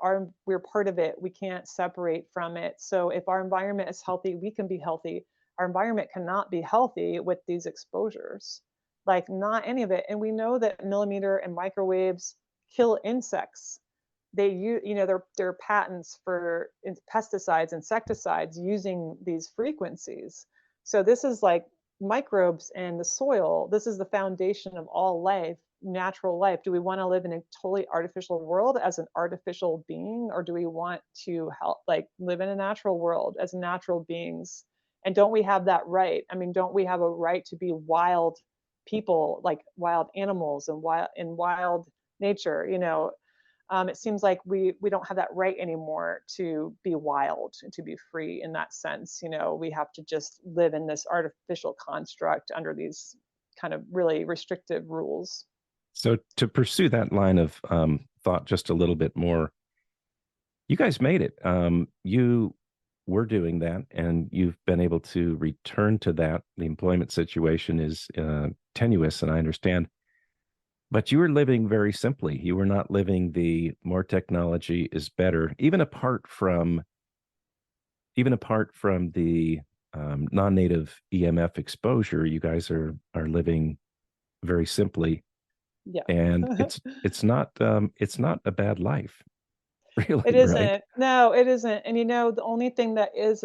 Speaker 2: we're part of it, we can't separate from it. So if our environment is healthy, we can be healthy. Our environment cannot be healthy with these exposures, like not any of it. And we know that millimeter and microwaves kill insects. They use, their patents for pesticides, insecticides using these frequencies. So this is like microbes and the soil. This is the foundation of all life, natural life. Do we want to live in a totally artificial world as an artificial being, or do we want to help like live in a natural world as natural beings? And don't we have that right? I mean, don't we have a right to be wild people, like wild animals and wild nature? It seems like we don't have that right anymore to be wild and to be free in that sense. We have to just live in this artificial construct under these kind of really restrictive rules.
Speaker 1: So to pursue that line of thought just a little bit more, you guys made it. You were doing that, and you've been able to return to that. The employment situation is tenuous, and I understand. But you were living very simply. You were not living the more technology is better, even apart from the non-native EMF exposure. You guys are living very simply,
Speaker 2: Yeah.
Speaker 1: and it's not a bad life,
Speaker 2: It
Speaker 1: really, right?
Speaker 2: isn't. No, it isn't. And the only thing that is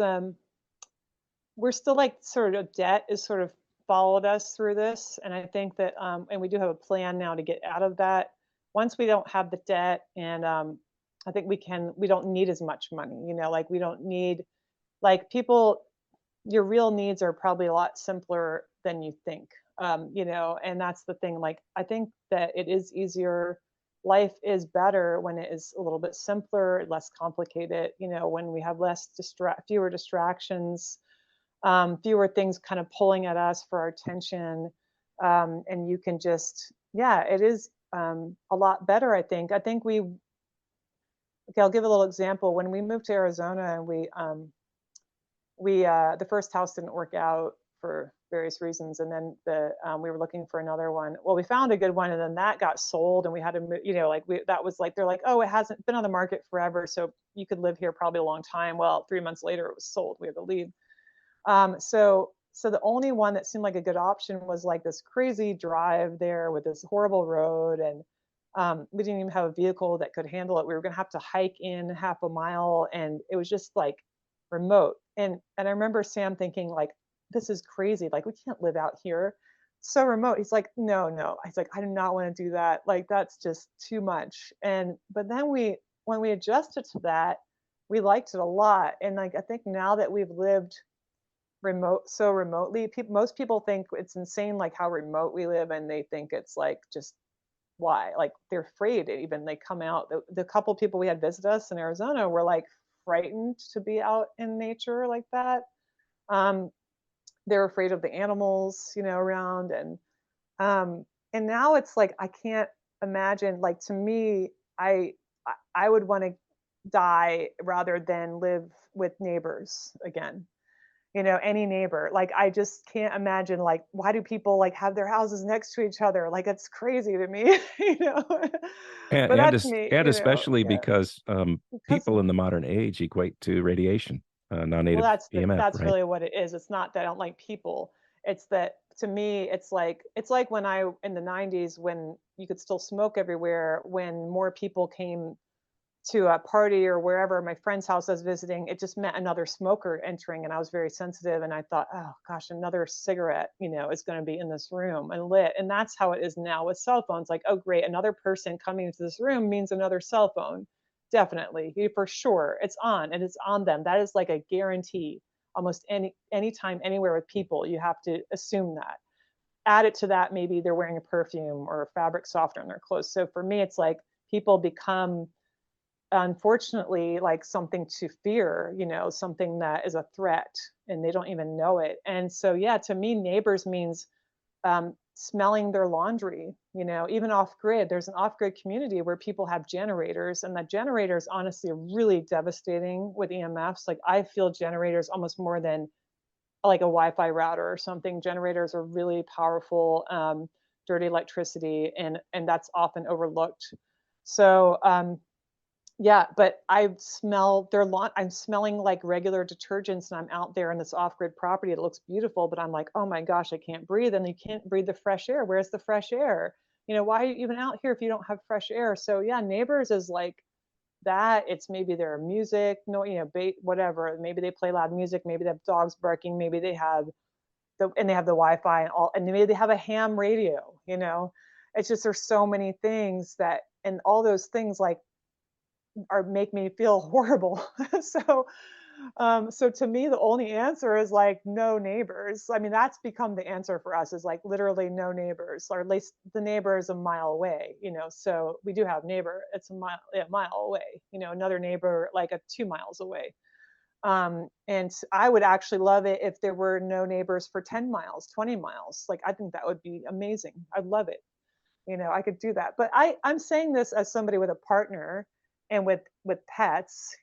Speaker 2: we're still like sort of debt is sort of followed us through this. And I think that and we do have a plan now to get out of that. Once we don't have the debt, and I think we don't need as much money, like we don't need, like, people, your real needs are probably a lot simpler than you think. And that's the thing. Like, I think that it is easier. Life is better when it is a little bit simpler, less complicated, when we have fewer distractions, fewer things kind of pulling at us for our attention. And you can just, yeah, it is a lot better, I think. Okay, I'll give a little example. When we moved to Arizona, and the first house didn't work out for various reasons, and then we were looking for another one. Well, we found a good one, and then that got sold, and we had to move, that was like, they're like, oh, it hasn't been on the market forever, so you could live here probably a long time. Well, 3 months later it was sold. We had to leave. So the only one that seemed like a good option was like this crazy drive there with this horrible road, and we didn't even have a vehicle that could handle it. We were going to have to hike in half a mile, and it was just like remote. And I remember Sam thinking like, this is crazy. Like, we can't live out here. So remote. He's like, no, no. He's like, I do not want to do that. Like, that's just too much. But then when we adjusted to that, we liked it a lot. And like, I think now that we've lived so remotely, most people think it's insane, like how remote we live. And they think it's like, just why, like they're afraid. Even they come out, the couple people we had visit us in Arizona were like frightened to be out in nature like that. um they're afraid of the animals, around. And now it's like, I can't imagine, like, to me, I would want to die rather than live with neighbors again. Any neighbor. Like, I just can't imagine, like, why do people like have their houses next to each other? Like, it's crazy to me. you know.
Speaker 1: and
Speaker 2: But
Speaker 1: and,
Speaker 2: that's
Speaker 1: es-
Speaker 2: me,
Speaker 1: and especially
Speaker 2: yeah.
Speaker 1: because
Speaker 2: Because
Speaker 1: people in the modern age equate to radiation,
Speaker 2: well,
Speaker 1: non-native EMF,
Speaker 2: that's
Speaker 1: right?
Speaker 2: really what it is. It's not that I don't like people. It's that to me, it's like when I in the 90s when you could still smoke everywhere, when more people came to a party or wherever my friend's house I was visiting, it just meant another smoker entering, and I was very sensitive. And I thought, oh gosh, another cigarette, is going to be in this room and lit. And that's how it is now with cell phones. Like, oh great, another person coming into this room means another cell phone. Definitely, for sure, it's on and it's on them. That is like a guarantee. Almost anytime, anywhere with people, you have to assume that. Add it to that, maybe they're wearing a perfume or a fabric softener in their clothes. So for me, it's like people become, unfortunately, like something to fear, something that is a threat, and they don't even know it. And so yeah, to me, neighbors means smelling their laundry, even off grid. There's an off grid community where people have generators, and the generators honestly are really devastating with EMFs. Like, I feel generators almost more than like a Wi-Fi router or something. Generators are really powerful, dirty electricity, and that's often overlooked. So yeah, but I smell their lawn. I'm smelling like regular detergents, and I'm out there in this off-grid property. It looks beautiful, but I'm like, oh my gosh, I can't breathe. And you can't breathe the fresh air. Where's the fresh air? Why are you even out here if you don't have fresh air? So yeah, neighbors is like that. It's maybe their music, no, whatever. Maybe they play loud music. Maybe they have dogs barking. Maybe they have and they have the Wi-Fi and all, and maybe they have a ham radio. It's just there's so many things that, and all those things like are make me feel horrible. so so to me, the only answer is like no neighbors. I mean, that's become the answer for us, is like literally no neighbors, or at least the neighbor is a mile away. So we do have neighbor. It's a mile away. Another neighbor like 2 miles away. And I would actually love it if there were no neighbors for 10 miles, 20 miles. Like, I think that would be amazing. I'd love it. I could do that. But I'm saying this as somebody with a partner and with pets.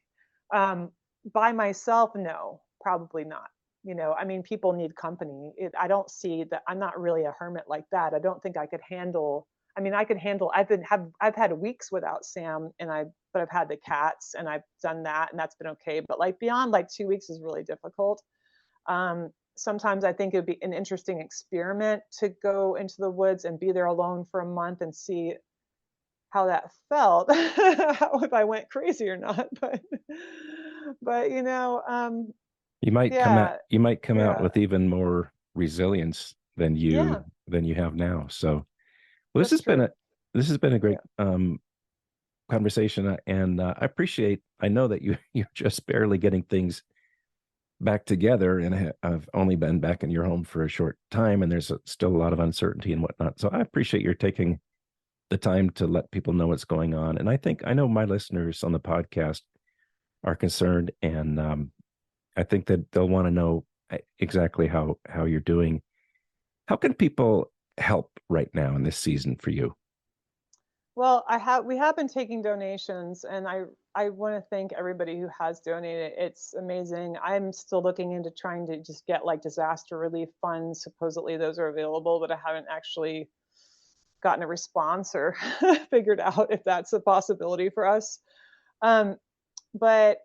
Speaker 2: Um, by myself, no, probably not. I mean, people need company. I don't see that. I'm not really a hermit like that. I don't think I could handle. I mean, I could handle. I've had weeks without Sam, but I've had the cats, and I've done that, and that's been okay. But like beyond like 2 weeks is really difficult. Sometimes I think it would be an interesting experiment to go into the woods and be there alone for a month and see how that felt, if I went crazy or not. But yeah,
Speaker 1: You might come out
Speaker 2: yeah,
Speaker 1: with even more resilience
Speaker 2: yeah,
Speaker 1: than you have now. So, well,
Speaker 2: that's true.
Speaker 1: this has been a great
Speaker 2: Yeah,
Speaker 1: conversation, and I appreciate. I know that you're just barely getting things back together, and I've only been back in your home for a short time, and there's still a lot of uncertainty and whatnot. So I appreciate your taking the time to let people know what's going on. And I know my listeners on the podcast are concerned, and I think that they'll want to know exactly how you're doing. How can people help right now in this season for you?
Speaker 2: well, we have been taking donations, and I want to thank everybody who has donated. It's amazing. I'm still looking into trying to just get like disaster relief funds. Supposedly those are available, but I haven't actually gotten a response or figured out if that's a possibility for us. Um, but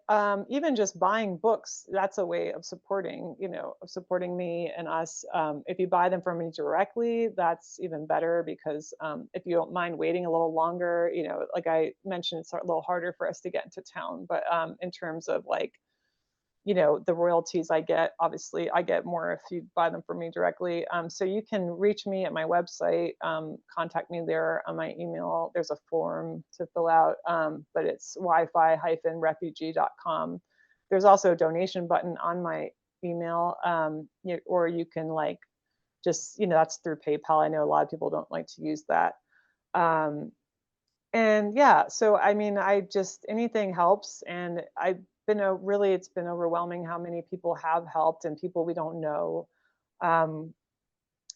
Speaker 2: even just buying books, that's a way of supporting, of supporting me and us. If you buy them from me directly, that's even better, because if you don't mind waiting a little longer, like I mentioned, it's a little harder for us to get into town. But in terms of like, the royalties I get, obviously I get more if you buy them from me directly. So you can reach me at my website, contact me there on my email. There's a form to fill out, but it's wifi-refugee.com. There's also a donation button on my email, or you can like just, that's through PayPal. I know a lot of people don't like to use that. Um, and yeah, so I mean, I just, anything helps. And I've been really, it's been overwhelming how many people have helped, and people we don't know. um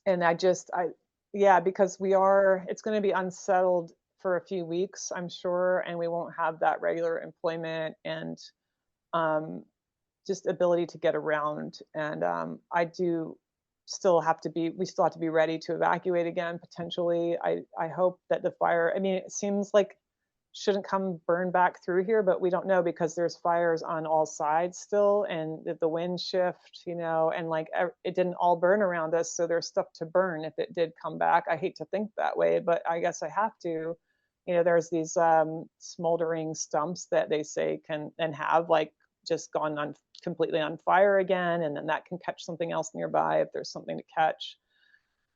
Speaker 2: and yeah, because it's going to be unsettled for a few weeks, I'm sure, and we won't have that regular employment and um just ability to get around. And I do still have to be we still have to be ready to evacuate again, potentially. I hope that the fire, I mean, it seems like shouldn't come burn back through here, but we don't know because there's fires on all sides still, and the wind shift, and like it didn't all burn around us, so there's stuff to burn if it did come back. I hate to think that way, but I guess I have to. There's these smoldering stumps that they say can and have like just gone on completely on fire again, and then that can catch something else nearby if there's something to catch.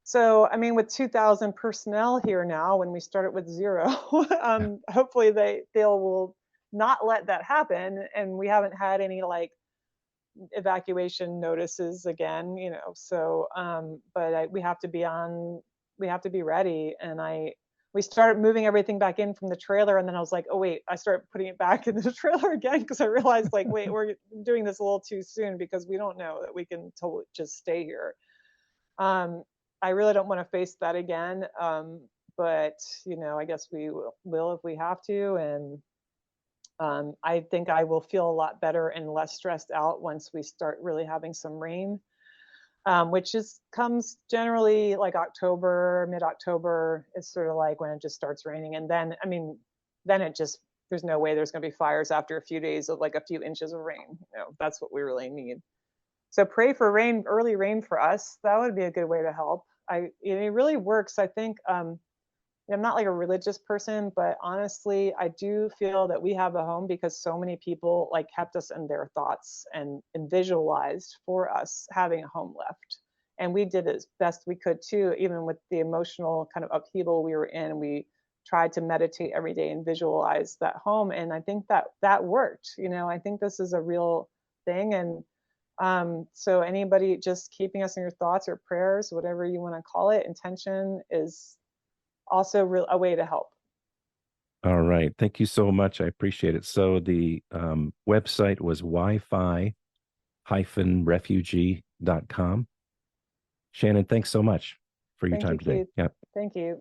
Speaker 2: So, I mean, with 2,000 personnel here now, when we started with zero, hopefully they will not let that happen, and we haven't had any like evacuation notices again, So, we have to we have to be ready, and we started moving everything back in from the trailer, and then I was like, oh wait, I started putting it back into the trailer again because I realized like, wait, we're doing this a little too soon because we don't know that we can totally just stay here. I really don't want to face that again. But I guess we will if we have to. And I think I will feel a lot better and less stressed out once we start really having some rain, which comes generally like October, mid-October. It's sort of like when it just starts raining. And then, I mean, then there's no way there's going to be fires after a few days of like a few inches of rain. That's what we really need. So pray for rain, early rain for us. That would be a good way to help. It really works. I think I'm not like a religious person, but honestly, I do feel that we have a home because so many people like kept us in their thoughts and visualized for us having a home left. And we did as best we could too, even with the emotional kind of upheaval we were in. We tried to meditate every day and visualize that home. And I think that worked. I think this is a real thing. And so anybody just keeping us in your thoughts or prayers, whatever you want to call it, intention is also a way to help.
Speaker 1: All right. Thank you so much. I appreciate it. So the website was Wi-Fi-refugee.com. Shannon, thanks so much for your
Speaker 2: Thank you,
Speaker 1: time today.
Speaker 2: Keith.
Speaker 1: Yeah.
Speaker 2: Thank you.